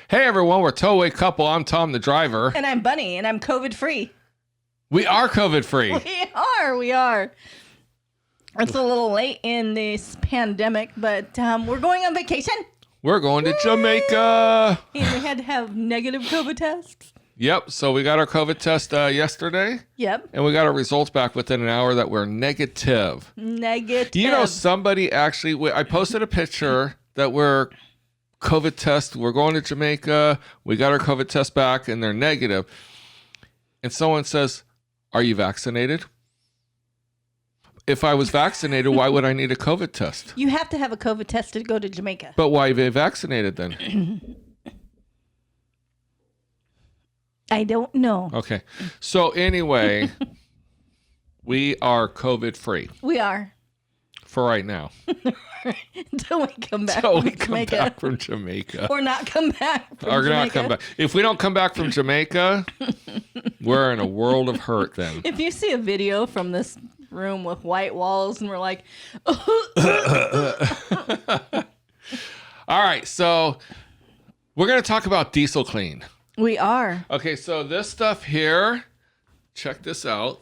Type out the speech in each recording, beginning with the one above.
Hey everyone, we're TowAwayCouple. I'm Tom, the driver. And I'm Bunny, and I'm COVID free. We are COVID free. We are. It's a little late in this pandemic, but we're going on vacation. We're going to Jamaica. And we had to have negative COVID tests. Yep, so we got our COVID test yesterday. Yep. And we got our results back within an hour that were negative. Negative. You know, somebody actually, I posted a picture that we're COVID test. We're going to Jamaica. We got our COVID test back and they're negative. And someone says, "Are you vaccinated?" If I was vaccinated, why would I need a COVID test? You have to have a COVID test to go to Jamaica. But why be vaccinated then? I don't know. Okay. So anyway, we are COVID free. We are. For right now. Until we come back Until from we come Jamaica. back from Jamaica. Or not come back from Or Jamaica. not come back. If we don't come back from Jamaica, we're in a world of hurt then. If you see a video from this room with white walls and we're like... All right, so we're going to talk about diesel clean. We are. Okay, so this stuff here, check this out.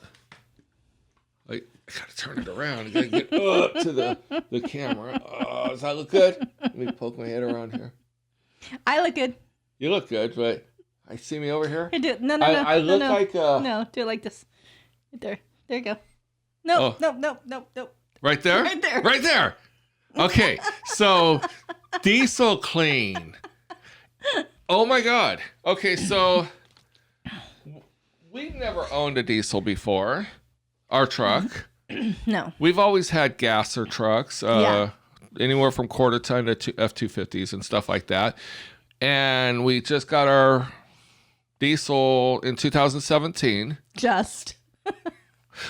I gotta turn it around. I gotta get up to the camera. Oh, does that look good? Let me poke my head around here. I look good. You look good, but I see me over here. I do. No. I look no. like No, do it like this. Right there. There you go. No. Right there? Right there. Right there. Okay, so diesel clean. Oh my God. Okay, so we've never owned a diesel before. Our truck. No. We've always had gasser trucks, anywhere from quarter ton to F-250s and stuff like that. And we just got our diesel in 2017. Just.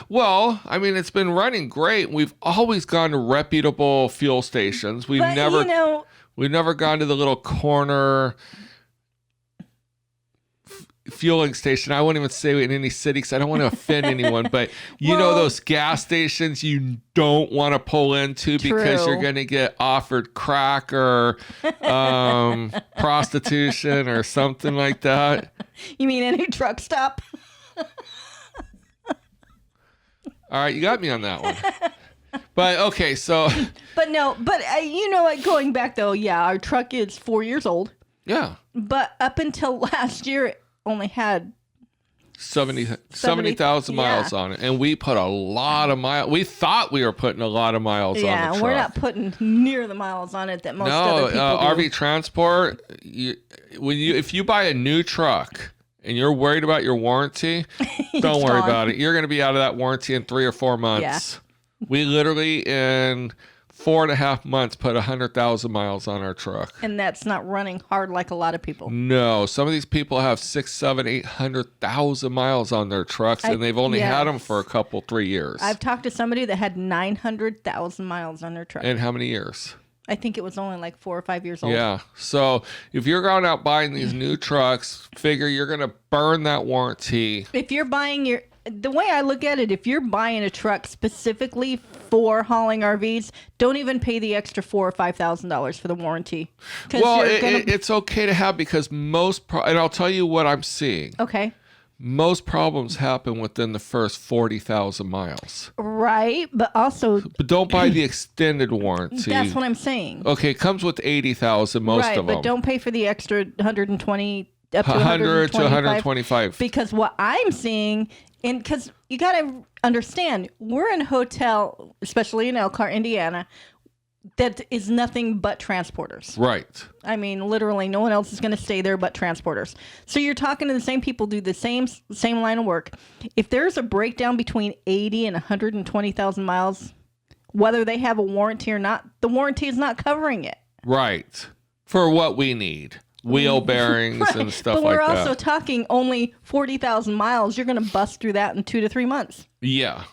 Well, I mean, it's been running great. We've always gone to reputable fuel stations. We've never gone to the little corner fueling station. I won't even say in any city because I don't want to offend anyone, but you know those gas stations you don't want to pull into because you're going to get offered crack or prostitution or something like that. You mean any truck stop? All right, you got me on that one. But okay, so But you know what, going back though, yeah, our truck is 4 years old. Yeah. But up until last year it only had 70,000 miles on it. And we put a lot of miles. We thought we were putting a lot of miles on the truck. Yeah, we're not putting near the miles on it that most other people do. RV transport, if you buy a new truck and you're worried about your warranty, don't worry about it. You're going to be out of that warranty in 3 or 4 months. Yeah. We literally in 4.5 months put 100,000 miles on our truck. And that's not running hard like a lot of people. No, some of these people have 600,000, 700,000, 800,000 miles on their trucks, and they've only had them for a couple, 3 years. I've talked to somebody that had 900,000 miles on their truck. And how many years? I think it was only like 4 or 5 years old. Yeah. So if you're going out buying these new trucks, figure you're going to burn that warranty. If you're buying the way I look at it, if you're buying a truck specifically for hauling RVs, don't even pay the extra $4,000 or $5,000 for the warranty. Well, it's okay to have because and I'll tell you what I'm seeing. Okay. Most problems happen within the first 40,000 miles. Right, but also... But don't buy the extended warranty. That's what I'm saying. Okay, it comes with 80,000, most of them. Right, but don't pay for the extra 120, up to 100 to 125. Because what I'm seeing, and because you got to understand, we're in a hotel, especially in Elkhart, Indiana, that is nothing but transporters. Right. I mean, literally, no one else is going to stay there but transporters. So you're talking to the same people, do the same line of work. If there's a breakdown between 80 and 120,000 miles, whether they have a warranty or not, the warranty is not covering it. Right. For what we need. Wheel bearings and stuff like that. But we're also talking only 40,000 miles. You're going to bust through that in 2 to 3 months. Yeah.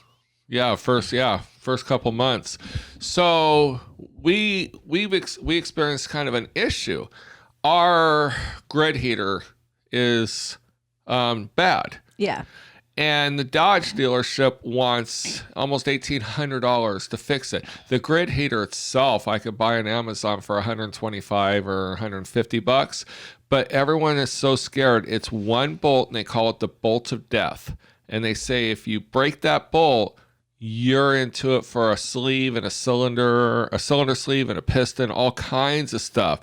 First couple months. So we experienced kind of an issue. Our grid heater is bad. Yeah. And the Dodge dealership wants almost $1,800 to fix it. The grid heater itself, I could buy on Amazon for $125 or $150, but everyone is so scared. It's one bolt, and they call it the bolt of death. And they say if you break that bolt, you're into it for a sleeve and a cylinder sleeve and a piston, all kinds of stuff.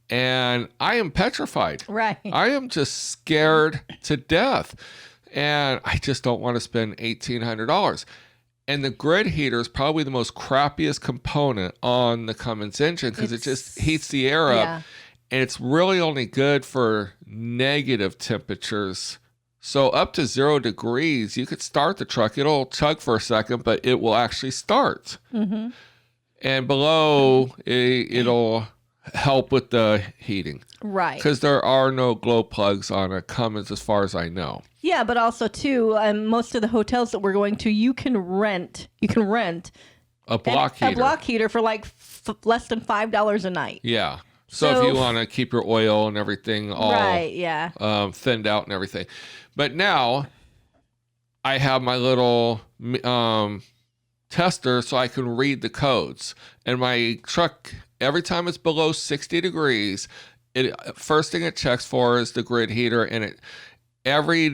And I am petrified. Right. I am just scared to death. And I just don't want to spend $1,800. And the grid heater is probably the most crappiest component on the Cummins engine because it just heats the air up. Yeah. And it's really only good for negative temperatures. So up to 0 degrees, you could start the truck. It'll chug for a second, but it will actually start. Mm-hmm. And below, it'll help with the heating. Right. Because there are no glow plugs on a Cummins as far as I know. Yeah, but also too, most of the hotels that we're going to, you can rent A block heater. A block heater for like less than $5 a night. Yeah. So if you want to keep your oil and everything all right, yeah. Thinned out and everything. But now I have my little tester so I can read the codes. And my truck, every time it's below 60 degrees, first thing it checks for is the grid heater, and it every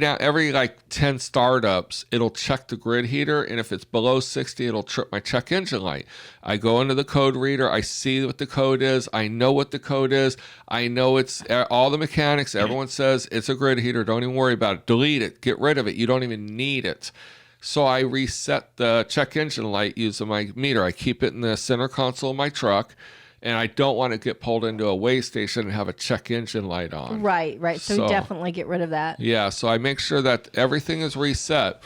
like 10 startups, it'll check the grid heater, and if it's below 60, it'll trip my check engine light. I go into the code reader, I see what the code is, I know what the code is, I know it's all the mechanics, everyone says it's a grid heater, don't even worry about it, delete it, get rid of it, you don't even need it. So I reset the check engine light using my meter. I keep it in the center console of my truck, and I don't want to get pulled into a weigh station and have a check engine light on. Right. So definitely get rid of that. Yeah, so I make sure that everything is reset.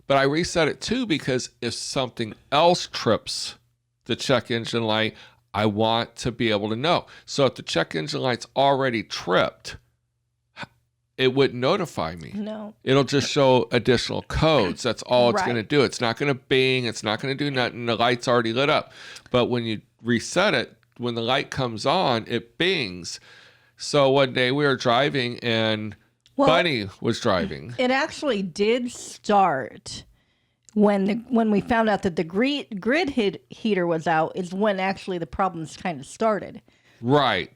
But I reset it too because if something else trips the check engine light, I want to be able to know. So if the check engine light's already tripped, it wouldn't notify me. No. It'll just show additional codes. That's all it's Right. going to do. It's not going to bing. It's not going to do nothing. The light's already lit up. But when you reset it, when the light comes on, it bings. So one day we were driving and Bunny was driving. It actually did start when we found out that the grid heater was out is when actually the problems kind of started. Right.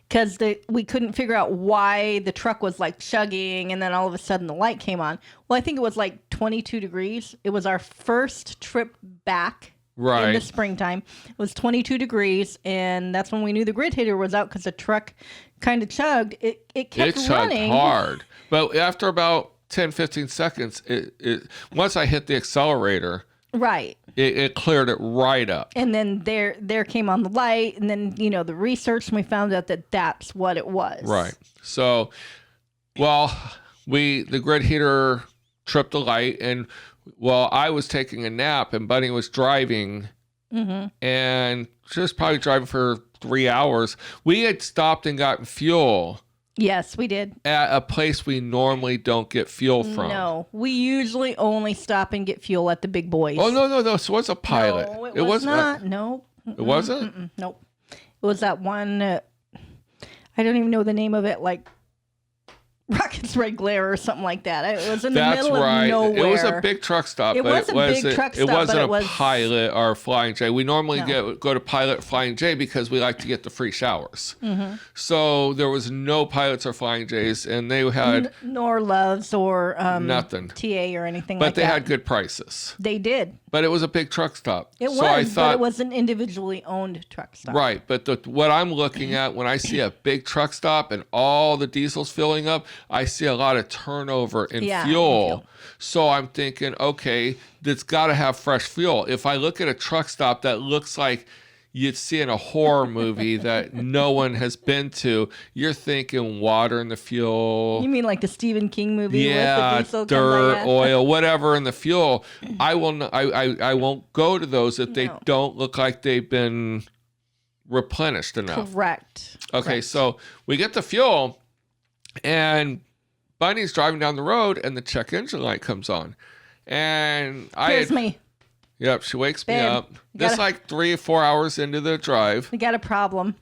Because we couldn't figure out why the truck was like chugging, and then all of a sudden the light came on. Well, I think it was like 22 degrees. It was our first trip back. Right. In the springtime. It was 22 degrees, and that's when we knew the grid heater was out because the truck kind of chugged. It kept running. It chugged hard. But after about 10, 15 seconds, once I hit the accelerator, right, it cleared it right up. And then there came on the light, and then, the research, and we found out that that's what it was. Right. So, the grid heater tripped the light, and I was taking a nap and Bunny was driving, and she was probably driving for 3 hours. We had stopped and gotten fuel. Yes, we did. At a place we normally don't get fuel from. No, we usually only stop and get fuel at the big boys. Oh, no. So it was a Pilot. No, it was not. No. It wasn't? Nope. It was that one, I don't even know the name of it, like Rockets Red Glare or something like that. It was in the middle of nowhere. It was a big truck stop. It was a big truck stop, It wasn't but a Pilot or Flying J. We normally go to Pilot, Flying J because we like to get the free showers. So there was no Pilots or Flying J's, and they had nor Loves or nothing, TA or anything but like that. But they had good prices. They did. But it was a big truck stop. It was, but it was an individually owned truck stop. Right, but what I'm looking at when I see a big truck stop and all the diesel's filling up, I see a lot of turnover in fuel. So I'm thinking, okay, it's got to have fresh fuel. If I look at a truck stop that looks like you'd see in a horror movie that no one has been to, you're thinking water in the fuel. You mean like the Stephen King movie? Yeah, with the diesel dirt, oil, whatever in the fuel. I won't go to those if they don't look like they've been replenished enough. Correct. Okay, so we get the fuel, and Bunny's driving down the road, and the check engine light comes on. And Here's me. Yep, she wakes me Babe, up. This like 3 or 4 hours into the drive. We got a problem.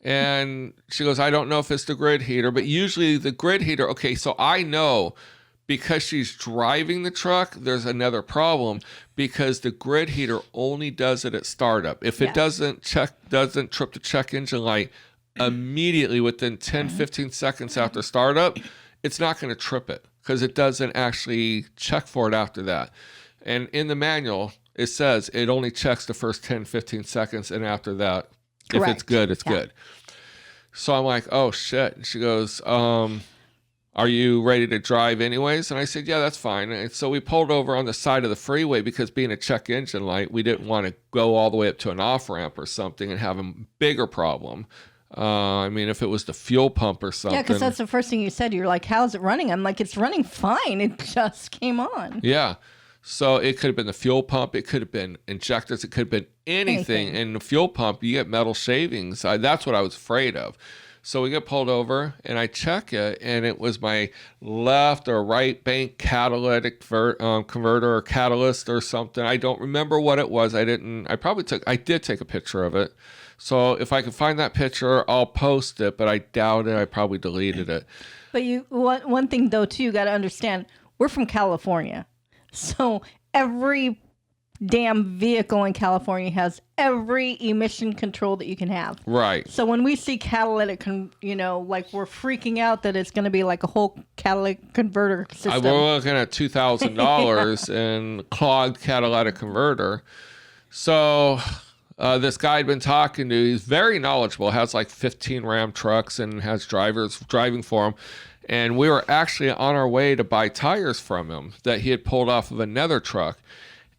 And she goes, I don't know if it's the grid heater, but usually the grid heater, okay, so I know because she's driving the truck, there's another problem because the grid heater only does it at startup. If it doesn't trip the check engine light immediately within 10, 15 seconds after startup, it's not going to trip it because it doesn't actually check for it after that. And in the manual, it says it only checks the first 10, 15 seconds, and after that, if it's good, it's good. So I'm like, oh shit. And she goes, are you ready to drive anyways? And I said, yeah, that's fine. And so we pulled over on the side of the freeway because being a check engine light, we didn't want to go all the way up to an off-ramp or something and have a bigger problem. I mean, if it was the fuel pump or something. Yeah, because that's the first thing you said. You're like, how's it running? I'm like, it's running fine. It just came on. Yeah. So it could have been the fuel pump. It could have been injectors. It could have been anything. And the fuel pump, you get metal shavings. That's what I was afraid of. So we get pulled over, and I check it, and it was my left or right bank catalytic converter or catalyst or something. I don't remember what it was. I did take a picture of it. So if I can find that picture, I'll post it, but I doubt it. I probably deleted it. But one thing, though, too, you got to understand, we're from California. So every damn vehicle in California has every emission control that you can have. Right. So when we see catalytic, like we're freaking out that it's going to be like a whole catalytic converter system. We're looking at $2,000 in clogged catalytic converter. So this guy I'd been talking to, he's very knowledgeable, has like 15 Ram trucks and has drivers driving for him. And we were actually on our way to buy tires from him that he had pulled off of another truck.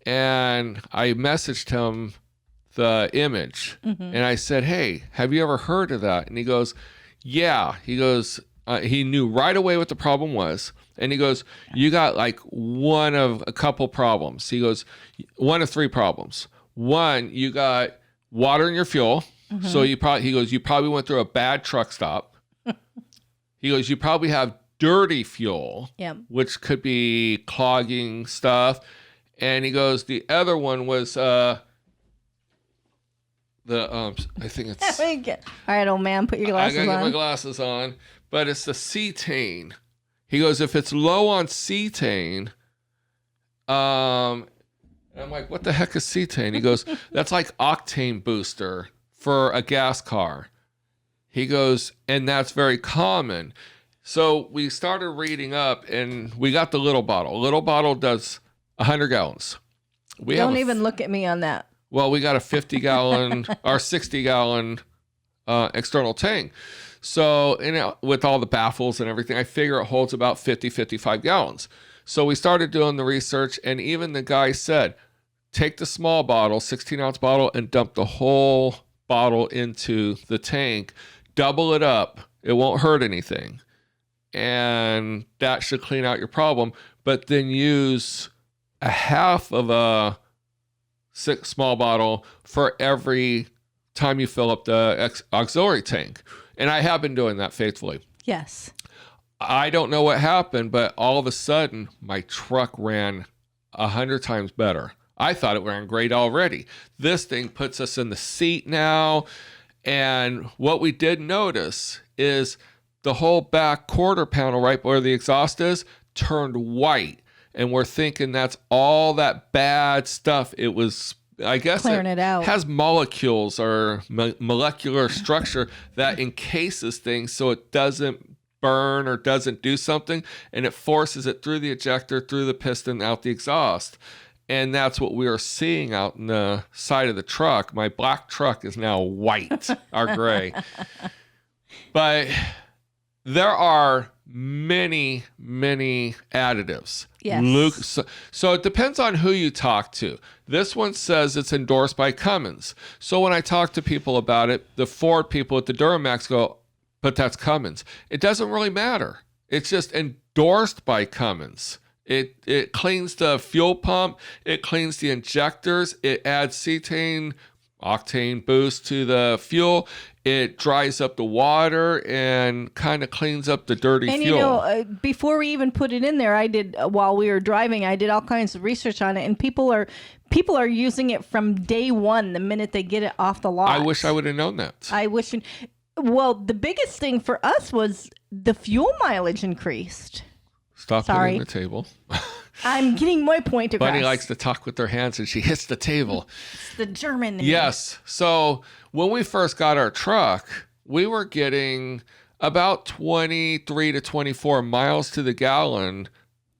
And I messaged him the image. And I said, hey, have you ever heard of that? And he goes, yeah. He goes, he knew right away what the problem was. And he goes, you got like one of a couple problems. He goes, one of three problems. One, you got water in your fuel. So you probably went through a bad truck stop. He goes, you probably have dirty fuel, which could be clogging stuff. And he goes, the other one was I think it's. All right, old man, put your glasses on. I gotta get my glasses on, but it's the cetane. He goes, if it's low on cetane, and I'm like, what the heck is cetane? He goes, that's like octane booster for a gas car. He goes, and that's very common. So we started reading up, and we got the little bottle. Little bottle does 100 gallons. Don't even look at me on that. Well, we got a 50-gallon or 60-gallon external tank. So with all the baffles and everything, I figure it holds about 50, 55 gallons. So we started doing the research, and even the guy said, take the small bottle, 16-ounce bottle, and dump the whole bottle into the tank. Double it up. It won't hurt anything. And that should clean out your problem. But then use a half of a small bottle for every time you fill up the auxiliary tank. And I have been doing that faithfully. Yes. I don't know what happened, but all of a sudden, my truck ran 100 times better. I thought it ran great already. This thing puts us in the seat now. And what we did notice is the whole back quarter panel right where the exhaust is turned white. And we're thinking that's all that bad stuff. It was, I guess, clearing it out. Has molecules or molecular structure that encases things so it doesn't burn or doesn't do something. And it forces it through the ejector, through the piston, out the exhaust. And that's what we are seeing out in the side of the truck. My black truck is now white or gray. But there are many, many additives. Yes. Luke, so it depends on who you talk to. This one says it's endorsed by Cummins. So when I talk to people about it, the Ford people at the Duramax go, but that's Cummins. It doesn't really matter. It's just endorsed by Cummins. It cleans the fuel pump. It cleans the injectors. It adds cetane, octane boost to the fuel. It dries up the water and kind of cleans up the dirty fuel. And before we even put it in there, I did while we were driving. I did all kinds of research on it, and people are using it from day one, the minute they get it off the lot. I wish I would have known that. Well, the biggest thing for us was the fuel mileage increased. Stop Sorry. hitting the table. I'm getting my point across. Bunny likes to talk with her hands and she hits the table. It's the German in me. Yes. So when we first got our truck, we were getting about 23 to 24 miles to the gallon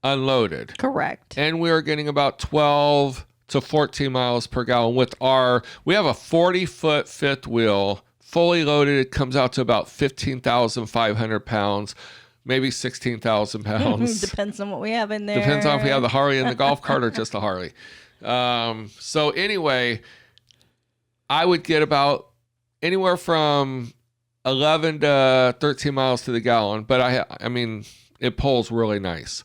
unloaded. Correct. And we were getting about 12 to 14 miles per gallon with we have a 40-foot fifth wheel, fully loaded. It comes out to about 15,500 pounds. Maybe 16,000 pounds. Depends on what we have in there. Depends on if we have the Harley and the golf cart or just the Harley. So anyway, I would get about anywhere from 11 to 13 miles to the gallon, but I mean, it pulls really nice.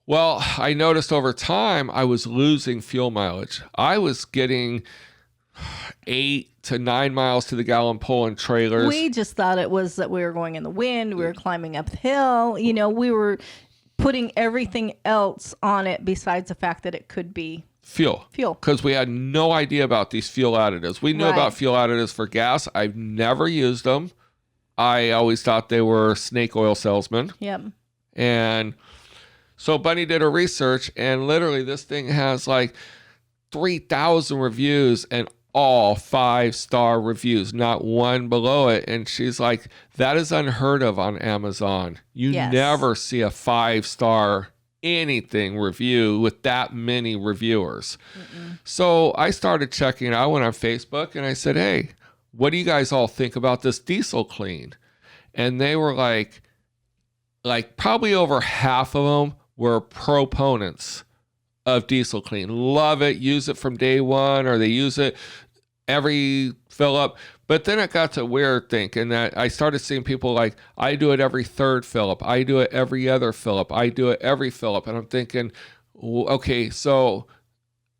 Well, I noticed over time I was losing fuel mileage. I was getting 8 to 9 miles to the gallon pull in trailers. We just thought it was that we were going in the wind. We were climbing up the hill. You know, we were putting everything else on it besides the fact that it could be fuel. Because we had no idea about these fuel additives. We knew about fuel additives for gas. I've never used them. I always thought they were snake oil salesmen. Yep. And so Bunny did her research, and literally this thing has like 3,000 reviews and all 5-star reviews, not one below it. And she's like, that is unheard of on Amazon. You never see a 5-star anything review with that many reviewers. So I started checking it out, went on Facebook, and I said, hey, what do you guys all think about this diesel clean? And they were like probably over half of them were proponents of diesel clean. Love it, use it from day one, or they use it every fill up. But then it got to weird thinking that I started seeing people like, I do it every third fill up, I do it every other fill up, I do it every fill up. And I'm thinking, okay, so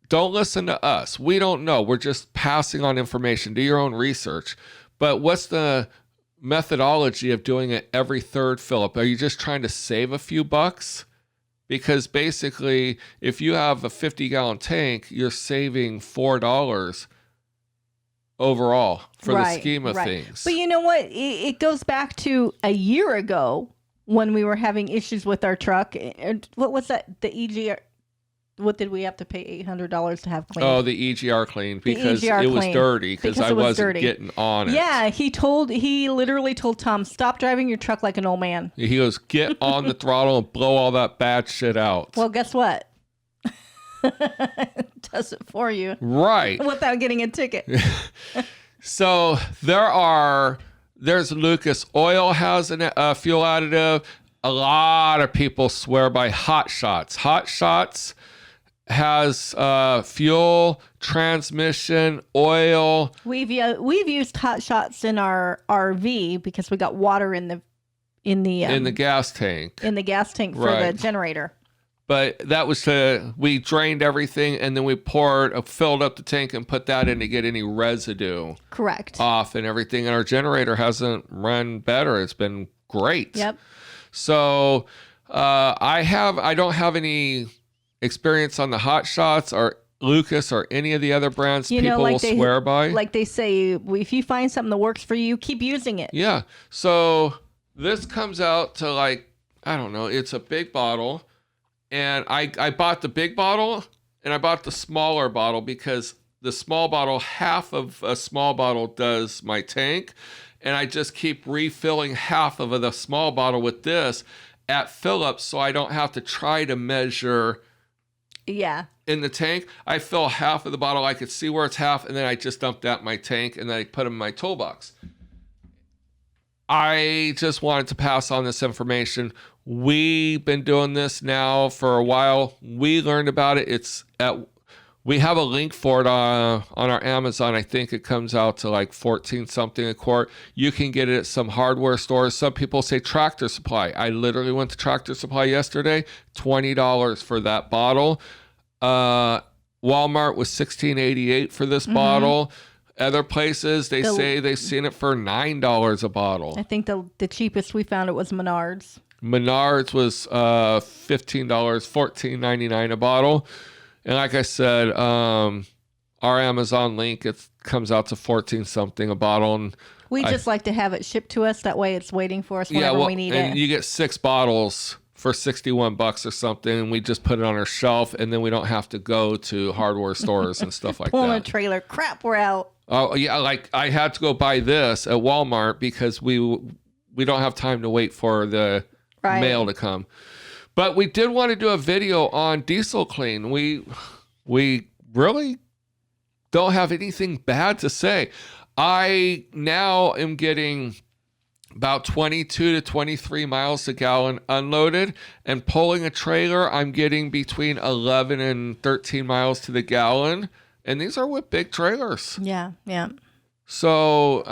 don't listen to us. We don't know. We're just passing on information. Do your own research. But what's the methodology of doing it every third fill up? Are you just trying to save a few bucks? Because basically, if you have a 50-gallon tank, you're saving $4 overall for the scheme of things. But you know what? It goes back to a year ago when we were having issues with our truck. What was that? The EGR. What did we have to pay $800 to have cleaned? Oh, the EGR clean, because it was dirty, because I wasn't getting on it. Yeah, he literally told Tom, stop driving your truck like an old man. He goes, get on the throttle and blow all that bad shit out. Well, guess what? It does it for you. Right. Without getting a ticket. So there's Lucas Oil has a fuel additive. A lot of people swear by Hot Shots. Hot Shots has fuel, transmission, oil. We've used Hot Shots in our RV because we got water in the gas tank. In the gas tank for the generator. But that was we drained everything and then we filled up the tank and put that in to get any residue off and everything. And our generator hasn't run better. It's been great. Yep. So I don't have any experience on the Hot Shots or Lucas or any of the other brands people will swear by. Like they say, if you find something that works for you, keep using it. Yeah. So this comes out to I don't know, it's a big bottle. And I bought the big bottle and I bought the smaller bottle because the small bottle, half of a small bottle does my tank. And I just keep refilling half of the small bottle with this at fill up so I don't have to try to measure in the tank. I fill half of the bottle. I could see where it's half, and then I just dump that in my tank, and then I put them in my toolbox. I just wanted to pass on this information. We've been doing this now for a while. We learned about it. We have a link for it on our Amazon. I think it comes out to like 14 something a quart. You can get it at some hardware stores. Some people say Tractor Supply. I literally went to Tractor Supply yesterday, $20 for that bottle. Walmart was $16.88 for this bottle. Other places, they say they've seen it for $9 a bottle. I think the cheapest we found it was Menards. Menards was $15, $14.99 a bottle. And like I said, our Amazon link, it comes out to 14 something a bottle. And we just like to have it shipped to us. That way it's waiting for us whenever we need it. And you get 6 bottles for $61 or something, and we just put it on our shelf, and then we don't have to go to hardware stores and stuff like Pulling a that. trailer. Crap, we're out. Oh yeah, like I had to go buy this at Walmart because we don't have time to wait for the mail to come. But we did want to do a video on diesel clean. We really don't have anything bad to say. I now am getting about 22 to 23 miles a gallon unloaded, and pulling a trailer, I'm getting between 11 and 13 miles to the gallon. And these are with big trailers. Yeah, yeah. So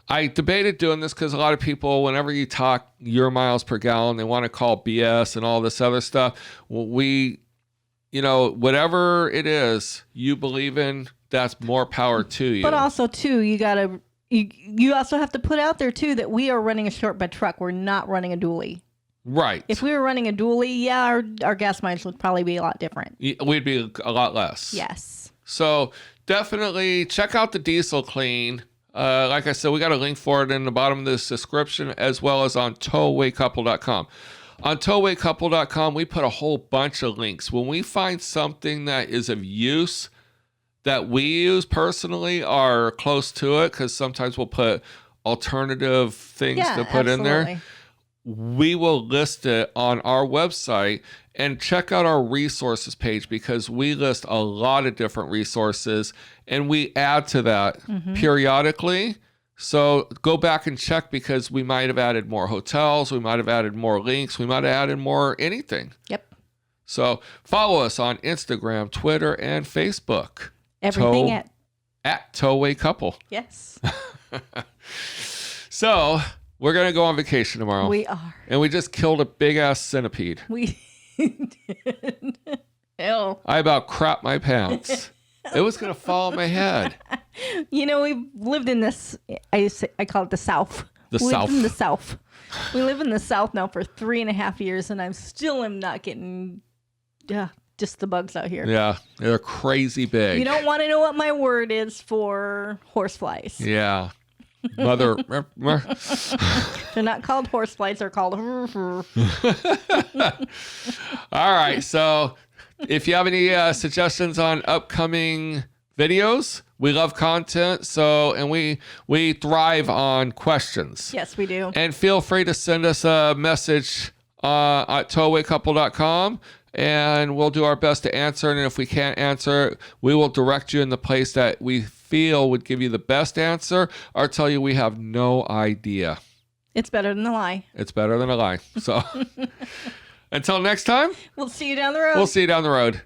I debated doing this because a lot of people, whenever you talk your miles per gallon, they want to call BS and all this other stuff. Well, whatever it is you believe in, that's more power to you. But also, too, you also have to put out there, too, that we are running a short bed truck. We're not running a dually. Right. If we were running a dually, yeah, our gas mileage would probably be a lot different. We'd be a lot less. Yes. So definitely check out the diesel clean. Like I said, we got a link for it in the bottom of this description, as well as on TowawayCouple.com. On TowawayCouple.com, we put a whole bunch of links. When we find something that is of use that we use personally or close to it, because sometimes we'll put alternative things to put in there, we will list it on our website. And check out our resources page, because we list a lot of different resources and we add to that periodically. So go back and check, because we might have added more hotels, we might have added more links, we might have added more anything. Yep. So follow us on Instagram, Twitter, and Facebook. Everything at TowAway Yes. So we're going to go on vacation tomorrow. We are. And we just killed a big ass centipede. We did. Ew. I about crapped my pants. It was going to fall on my head. We've lived in this, I call it the South. The We South. live in the South. We live in the South now for 3.5 years, and I still am not getting just the bugs out here. Yeah, they're crazy big. You don't want to know what my word is for horseflies. Yeah. Mother. They're not called horseflies. They're called... All right. So if you have any suggestions on upcoming videos, we love content. So, and we thrive on questions. Yes, we do. And feel free to send us a message at TowawayCouple.com, and we'll do our best to answer. And if we can't answer it, we will direct you in the place that we feel would give you the best answer, or tell you we have no idea. It's better than a lie. It's better than a lie. So until next time, We'll see you down the road. we'll see you down the road.